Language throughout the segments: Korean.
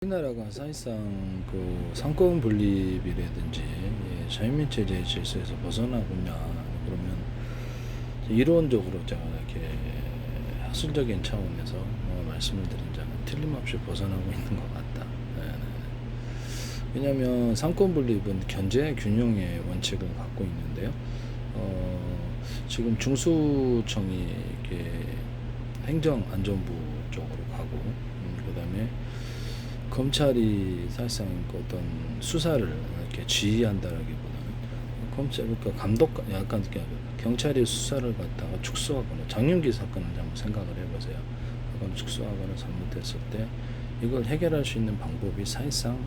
우리나라가 사실상 그 상권 분립이라든지 자유민주주의 질서에서 벗어나고냐 그러면 이론적으로 제가 이렇게 학술적인 차원에서 말씀을 드린다면 틀림없이 벗어나고 있는 것 같다. 왜냐하면 상권 분립은 견제 균형의 원칙을 갖고 있는데요. 지금 중수청이 이렇게 행정안전부 쪽으로 가고, 그다음에 검찰이 사실상 그 어떤 수사를 이렇게 지휘한다라기보다는 검찰 그러니까 감독 약간 경찰이 수사를 갖다가 축소하거나 장윤기 사건을 한번 생각을 해보세요. 그걸 축소하거나 잘못했을 때 이걸 해결할 수 있는 방법이 사실상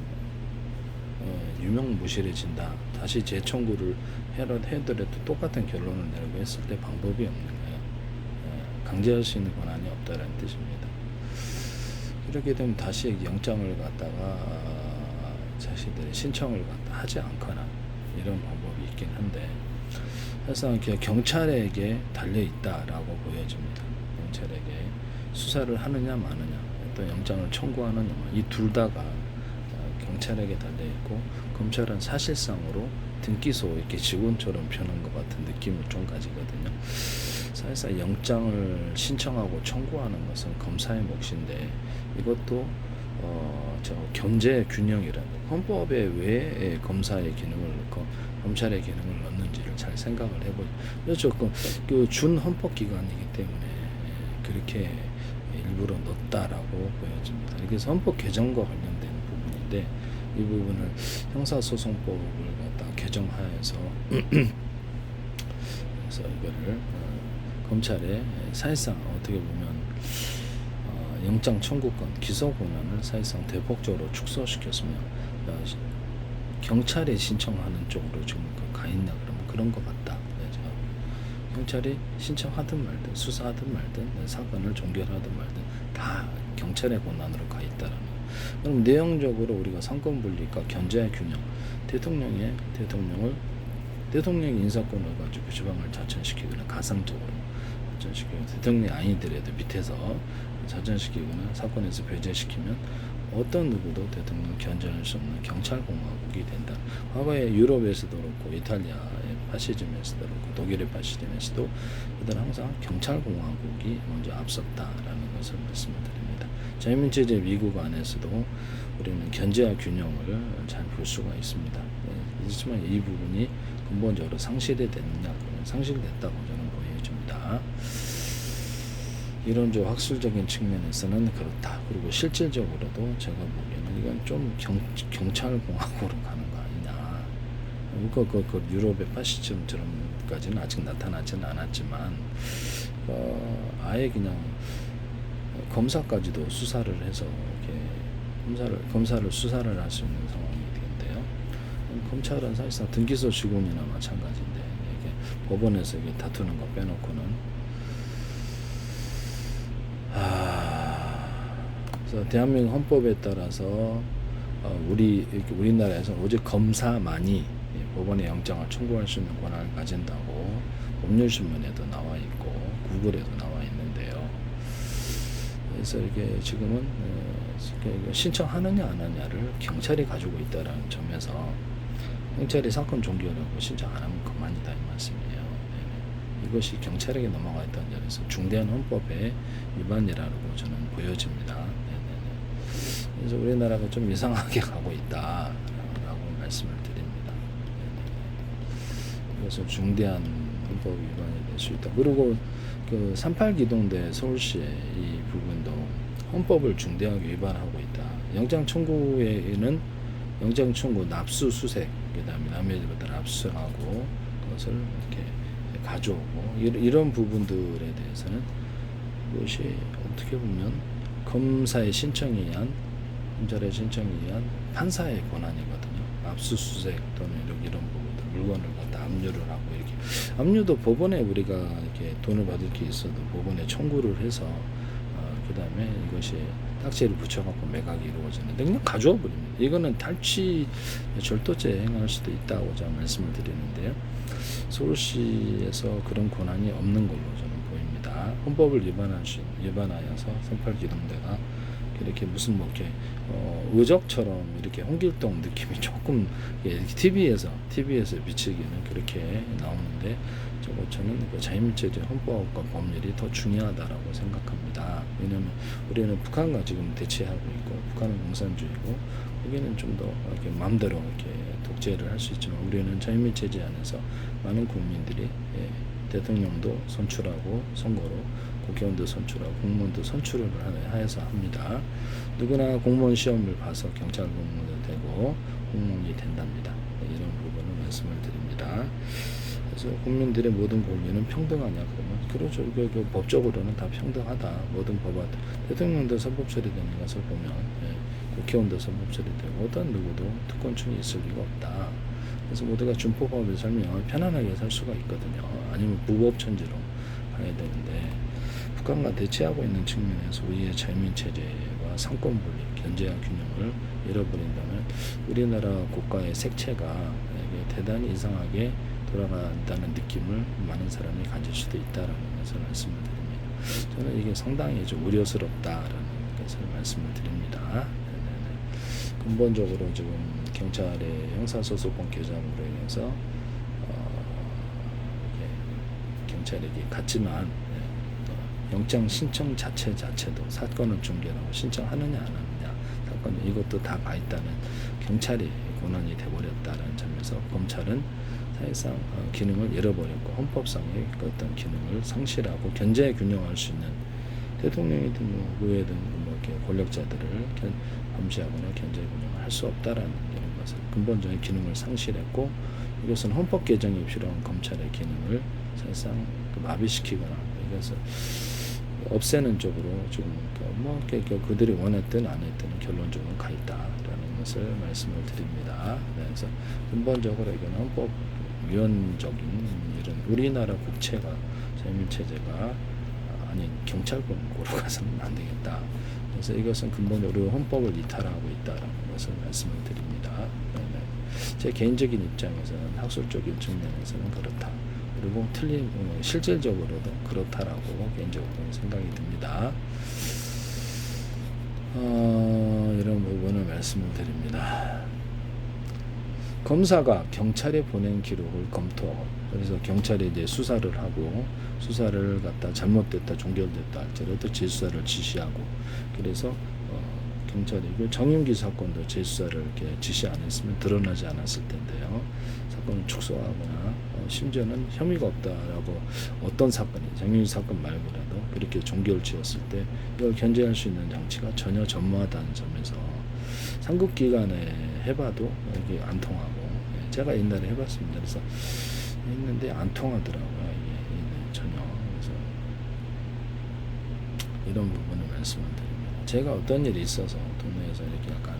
유명무실해진다. 다시 재청구를 해더라도 똑같은 결론을 내려고 했을 때 방법이 없는 거예요. 강제할 수 있는 권한이 없다라는 뜻입니다. 이렇게 되면 다시 영장을 갖다가 자신들이 신청을 갖다 하지 않거나 이런 방법이 있긴 한데 사실상 경찰에게 달려 있다라고 보여집니다. 경찰에게 수사를 하느냐 마느냐 또 영장을 청구하느냐 이 둘 다가 경찰에게 달려 있고 검찰은 사실상으로 등기소 이렇게 직원처럼 펴는 것 같은 느낌을 좀 가지거든요. 사실상 영장을 신청하고 청구하는 것은 검사의 몫인데 이것도 저 견제 균형이라는 헌법에 왜 검사의 기능을 넣고 검찰의 기능을 넣는지를 잘 생각을 해보죠. 그렇죠. 준 헌법 기관이기 때문에 그렇게 일부러 넣었다라고 보여집니다. 그래서 헌법 개정과 관련된 부분인데 이 부분을 형사소송법을 갖다 개정하여서 그래서 이거를 검찰의 사실상 어떻게 보면 영장 청구권, 기소 권한을 사실상 대폭적으로 축소시켰으면 경찰이 신청하는 쪽으로 지금 가 있나 그러면 그런 것 같다. 경찰이 신청하든 말든 수사하든 말든 사건을 종결하든 말든 다 경찰의 권한으로 가 있다라는. 그럼 내용적으로 우리가 상권 분립과 견제의 균형, 대통령의 인사권을 가지고 지방을 자천시키거나 가상적으로 자천시키고 대통령이 아니더라도 밑에서 자천시키거나 사건에서 배제시키면 어떤 누구도 대통령을 견제할 수 없는 경찰공화국이 된다. 과거에 유럽에서도 그렇고 이탈리아의 파시즘에서도 그렇고 독일의 파시즘에서도 이들은 항상 경찰공화국이 먼저 앞섰다라는 것을 말씀을 드립니다. 자유민주주의 미국 안에서도 우리는 견제와 균형을 잘 볼 수가 있습니다. 그렇지만 이 부분이 근본적으로 상실됐느냐? 상실됐다고 저는 보여집니다. 이론적 학술적인 측면에서는 그렇다. 그리고 실질적으로도 제가 보기에는 이건 좀 경찰공화국으로 가는 거 아니냐. 그 유럽의 파시즘처럼까지는 아직 나타나지는 않았지만 아예 그냥 검사까지도 수사를 해서 이렇게 검사를 수사를 할 수 있는 상황이 되는데요. 검찰은 사실상 등기소 직원이나 마찬가지인데 이게 법원에서 이게 다투는 거 빼놓고는. 그래서 대한민국 헌법에 따라서 우리나라에서 오직 검사만이 법원의 영장을 청구할 수 있는 권한을 가진다고 법률신문에도 나와 있고 구글에도 나와 있는데요. 그래서 이게 지금은 신청하느냐 안 하느냐를 경찰이 가지고 있다라는 점에서 경찰이 사건 종결하고 신청 안 하면 그만이다 이 말씀이에요. 이것이 경찰에게 넘어가 있다는 점에서 중대한 헌법의 위반이라고 저는 보여집니다. 그래서 우리나라가 좀 이상하게 가고 있다라고 말씀을 드립니다. 이것은 중대한 헌법 위반이 될 수 있다. 그리고 그 38기동대 서울시의 이 부분도 헌법을 중대하게 위반하고 있다. 영장 청구에는 영장 청구 납수 수색, 그다음에 남의 집을 압수하고 그것을 이렇게 가져오고 이런 부분들에 대해서는 그것이 어떻게 보면 검사의 신청에 의한 검찰의 신청에 의한 판사의 권한이거든요. 압수수색 또는 이런 부분들 물건을 갖다 압류를 하고 이렇게 압류도 법원에 우리가 이렇게 돈을 받을 게 있어도 법원에 청구를 해서 그다음에 이것이 딱지를 붙여갖고 매각이 이루어지는데 그냥 가져와 버립니다. 이거는 탈취 절도죄 행할 수도 있다고 제가 말씀을 드리는데요. 서울시에서 그런 권한이 없는 걸로 저는 보입니다. 헌법을 위반하여서 38기동대가 이렇게 무슨 뭐 이렇게 의적처럼 이렇게 홍길동 느낌이 조금 TV에서 비치기는 그렇게 나오는데 저는 그 자유민주주의 헌법과 법률이 더 중요하다라고 생각합니다. 왜냐하면 우리는 북한과 지금 대치하고 있고 북한은 공산주의고 여기는 좀 더 이렇게 마음대로 이렇게 독재를 할 수 있지만 우리는 자유민주주의 안에서 많은 국민들이 대통령도 선출하고 선거로 국회의원도 선출하고 공무원도 선출을 하여서 합니다. 누구나 공무원 시험을 봐서 경찰 공무원이 되고 공무원이 된답니다. 이런 부분을 말씀을 드립니다. 그래서 국민들의 모든 권리는 평등하냐 그러면 그렇죠. 그 법적으로는 다 평등하다. 모든 법안 대통령도 선법 처리되는 것을 보면 국회의원도 선법 처리되고 어떤 누구도 특권층이 있을 리가 없다. 그래서 모두가 준법법을 설명을 편안하게 살 수가 있거든요. 아니면 무법천지로 가야 되는데 북한과 대치하고 있는 측면에서 우리의 자유민체제와 상권분리, 견제와 균형을 잃어버린다면 우리나라 국가의 색채가 대단히 이상하게 돌아간다는 느낌을 많은 사람이 가질 수도 있다라는 것을 말씀을 드립니다. 저는 이게 상당히 좀 우려스럽다라는 것을 말씀을 드립니다. 네네네. 근본적으로 지금 경찰의 형사소송권 개정으로 인해서 경찰에게 갔지만 영장 신청 자체도 사건을 중개하고 신청하느냐 안 하느냐 사건 이것도 다 가 있다는 경찰이 권한이 돼버렸다는 점에서 검찰은 사실상 기능을 잃어버렸고 헌법상의 어떤 기능을 상실하고 견제 균형할 수 있는 대통령이든 뭐 의회든 뭐 이렇게 권력자들을 감시하거나 견제 균형을 할 수 없다라는 이런 것을 근본적인 기능을 상실했고 이것은 헌법 개정이 필요한 검찰의 기능을 사실상 마비시키거나 이것을 없애는 쪽으로 지금 뭐 그들이 원했든 안 했든 결론적으로 가 있다라는 것을 말씀을 드립니다. 그래서 근본적으로 이건 헌법 위헌적인 이런 우리나라 국채가 자유민체제가 아닌 경찰권으로 가서는 안 되겠다. 그래서 이것은 근본적으로 헌법을 이탈하고 있다라는 것을 말씀을 드립니다. 제 개인적인 입장에서는 학술적인 측면에서는 그렇다. 그리고 틀린 실질적으로도 그렇다라고 개인적으로 생각이 듭니다. 이런 부분을 말씀을 드립니다. 검사가 경찰에 보낸 기록을 검토하고 그래서 경찰이 이제 수사를 하고 수사를 갖다 잘못됐다 종결됐다 할지라도 재수사를 지시하고 그래서 경찰이 정윤기 사건도 재수사를 이렇게 지시 안 했으면 드러나지 않았을 텐데요. 사건을 축소하거나 심지어는 혐의가 없다라고 어떤 사건이 정윤기 사건 말고라도 그렇게 종결지었을 때 이걸 견제할 수 있는 장치가 전혀 전무하다는 점에서 상급기관에 해봐도 이게 안 통하고 제가 옛날에 해봤습니다. 그래서 했는데 안 통하더라고요. 이게 전혀. 그래서 이런 부분을 말씀을 드립니다. 제가 어떤 일이 있어서 동네에서 이렇게 약간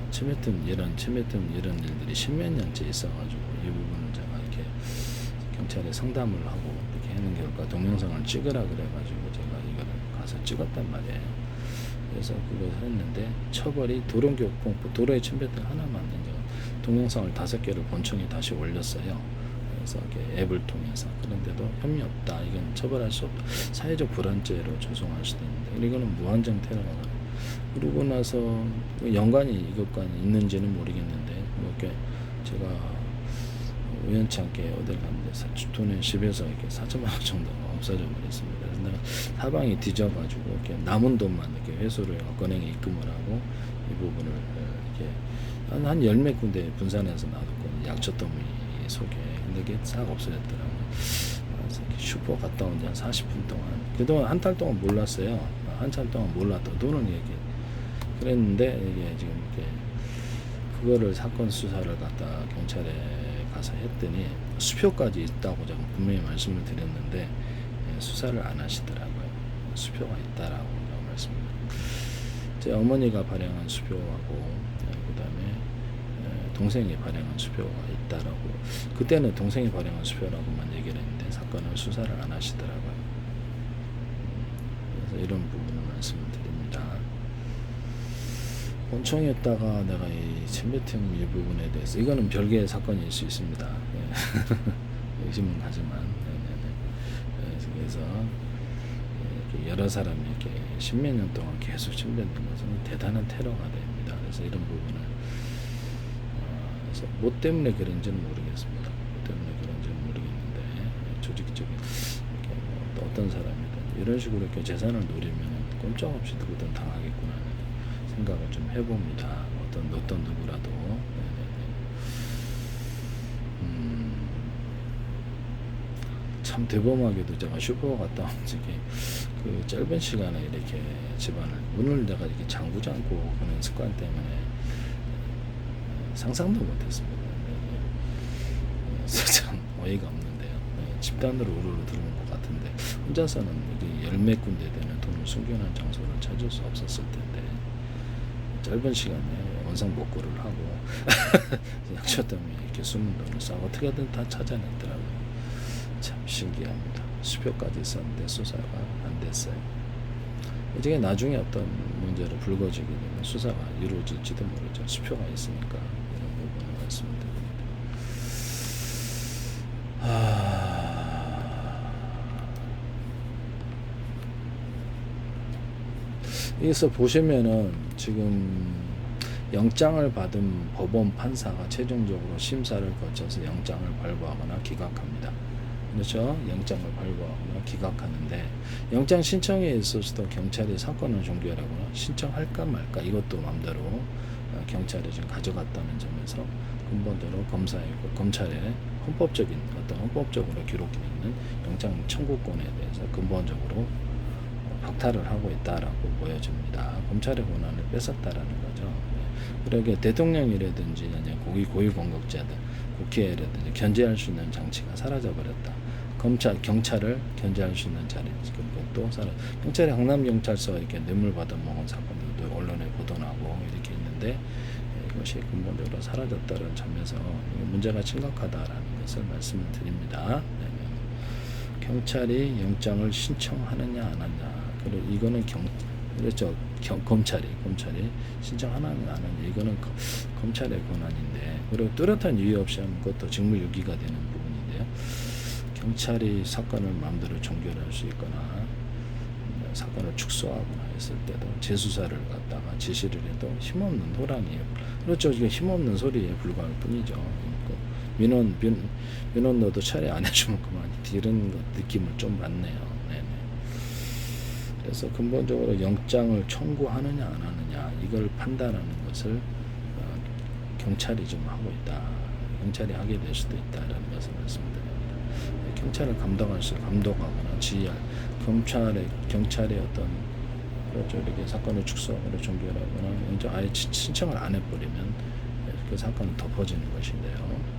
치매뜸 이런 일들이 십몇 년째 있어가지고 이 부분을 제가 이렇게 경찰에 상담을 하고 이렇게 하는 결과 동영상을 찍으라 그래가지고 제가 이거를 가서 찍었단 말이에요. 그래서 그걸 했는데 처벌이 도로의 침뱉등 하나만 이제 동영상을 5개를 본청에 다시 올렸어요. 그래서 이렇게 앱을 통해서 그런데도 혐의 없다. 이건 처벌할 수 없다. 사회적 불안죄로 조성할 수도 있는데 이거는 무한정 테러가 그러고 나서 연관이 이것과 있는지는 모르겠는데 뭐 이렇게 제가 우연치 않게 어딜 갔는데 돈에 집에서 이렇게 4천만 원 정도가 없어져 버렸습니다. 그래서 내가 사방이 뒤져가지고 이렇게 남은 돈만 이렇게 회수를 은행에 입금을 하고 이 부분을 이렇게 한 열 몇 군데 분산해서 놔뒀거든요. 약초더미 속에. 근데 이게 싹 없어졌더라고요. 그래서 슈퍼 갔다 온 지 한 40분 동안 그동안 한 달 동안 몰랐어요. 한참 동안 몰랐던 돈은 이렇게 그랬는데 이게 지금 이렇게 그거를 사건 수사를 갖다 경찰에 가서 했더니 수표까지 있다고 제가 분명히 말씀을 드렸는데 수사를 안 하시더라고요. 수표가 있다라고 말씀드립니다. 제 어머니가 발행한 수표하고 그다음에 동생이 발행한 수표가 있다라고 그때는 동생이 발행한 수표라고만 얘기를 했는데 사건을 수사를 안 하시더라고요. 그래서 이런 부분을 말씀을 드립니다. 본청에다가 내가 이 침뱉음 일부분에 대해서 이거는 별개의 사건일 수 있습니다. 의심은 하지만 그래서 이렇게 여러 사람이 이렇게 십몇 년 동안 계속 침뱉는 것은 대단한 테러가 됩니다. 그래서 이런 부분을 그래서 뭐 때문에 그런지는 모르겠습니다. 뭐 때문에 그런지는 모르겠는데 조직적인 이렇게 또 어떤 사람이든 이런 식으로 이렇게 재산을 노리면 꼼짝없이 누구든 당하겠구나 하는 생각을 좀 해봅니다. 어떤 누구라도. 참 대범하게도 제가 슈퍼 갔다 온 적이 그 짧은 시간에 이렇게 집안을 문을 내가 이렇게 잠그지 않고 그런 습관 때문에 상상도 못했습니다. 그래서 참 어이가 없는데요. 집단으로 우르르 들어온 것 같은데 혼자서는 이게 열몇 군데 되는 돈을 숨겨놓은 장소를 찾을 수 없었을 텐데 짧은 시간에 원상복구를 하고 약초 때문에 이렇게 숨은 돈을 싸고 어떻게든 다 찾아냈더라고요. 참 신기합니다. 수표까지 있었는데 수사가 안 됐어요. 이게 나중에 어떤 문제로 불거지게 되면 수사가 이루어질지도 모르죠. 수표가 있으니까 이런 부분을 말씀드립니다. 여기서 보시면은 지금 영장을 받은 법원 판사가 최종적으로 심사를 거쳐서 영장을 발부하거나 기각합니다. 그렇죠? 영장을 발부하거나 기각하는데 영장 신청에 있어서도 경찰이 사건을 종결하거나 신청할까 말까 이것도 마음대로 경찰이 지금 가져갔다는 점에서 근본적으로 검찰의 헌법적으로 기록되어 있는 영장 청구권에 대해서 근본적으로 박탈을 하고 있다라고 보여집니다. 검찰의 권한을 뺏었다라는 거죠. 그러게 대통령이라든지 고위공직자들, 국회라든지 견제할 수 있는 장치가 사라져 버렸다. 경찰을 견제할 수 있는 자리 그것도 경찰이 강남경찰서 이렇게 뇌물 받아먹은 사건들도 언론에 보도나고 이렇게 있는데 이것이 근본적으로 사라졌다는 점에서 문제가 심각하다라는 것을 말씀을 드립니다. 경찰이 영장을 신청하느냐 안 하느냐 그리고 이거는 그렇죠. 검찰이 신청하느냐 안 하느냐 이거는 검찰의 권한인데 그리고 뚜렷한 이유 없이 하면 그것도 직무유기가 되는 부분인데요. 경찰이 사건을 마음대로 종결할 수 있거나 사건을 축소하거나 했을 때도 재수사를 갖다가 지시를 해도 힘없는 호랑이에요. 그렇죠. 이게 힘없는 소리에 불과할 뿐이죠. 민원 너도 처리 안 해주면 그만 이런 느낌을 좀 받네요. 네네. 그래서 근본적으로 영장을 청구하느냐 안 하느냐 이걸 판단하는 것을 경찰이 좀 하고 있다. 경찰이 하게 될 수도 있다라는 것을 말씀드립니다. 경찰을 감독하거나 지휘할 경찰의 어떤 그렇죠. 이렇게 사건을 축소하거나 종결하거나 영장 아예 신청을 안 해버리면 그 사건은 덮어지는 것인데요.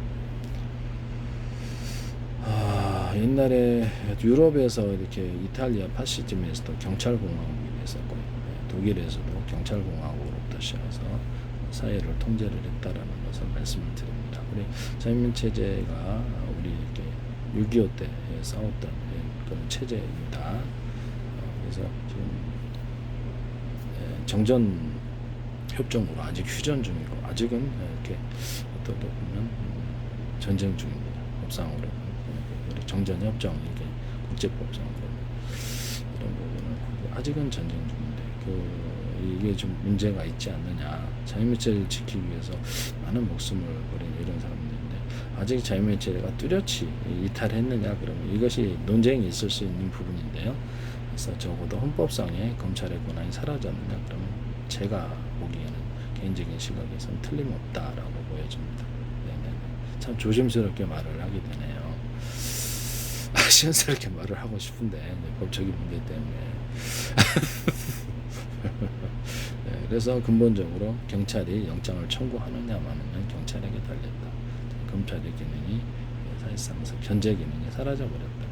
옛날에 유럽에서 이렇게 이탈리아 파시즘에서도 경찰공화국이 있었고요. 독일에서도 경찰공화국으로부터 시작해서 사회를 통제를 했다라는 것을 말씀을 드립니다. 우리 자유민체제가 우리 이렇게 6.25 때 싸웠던 그런 체제입니다. 그래서 지금 정전 협정으로 아직 휴전 중이고 아직은 이렇게 어떻게 보면 전쟁 중입니다. 법상으로 정전 협정 이게 국제법상으로 이런 부분은 아직은 전쟁 중인데 이게 좀 문제가 있지 않느냐. 자유민체를 지키기 위해서 많은 목숨을 버린 이런 사람들인데 아직 자유민체가 뚜렷이 이탈했느냐 그러면 이것이 논쟁이 있을 수 있는 부분인데요. 그래서 적어도 헌법상의 검찰의 권한이 사라졌느냐 그러면 제가 보기에는 개인적인 시각에서는 틀림없다라고 보여집니다. 네네. 참 조심스럽게 말을 하게 되네요. 시원스럽게 말을 하고 싶은데 법적인 문제 때문에 네, 그래서 근본적으로 경찰이 영장을 청구하느냐 마느냐는 경찰에게 달렸다. 검찰의 기능이 사실상 견제 기능이 사라져 버렸다.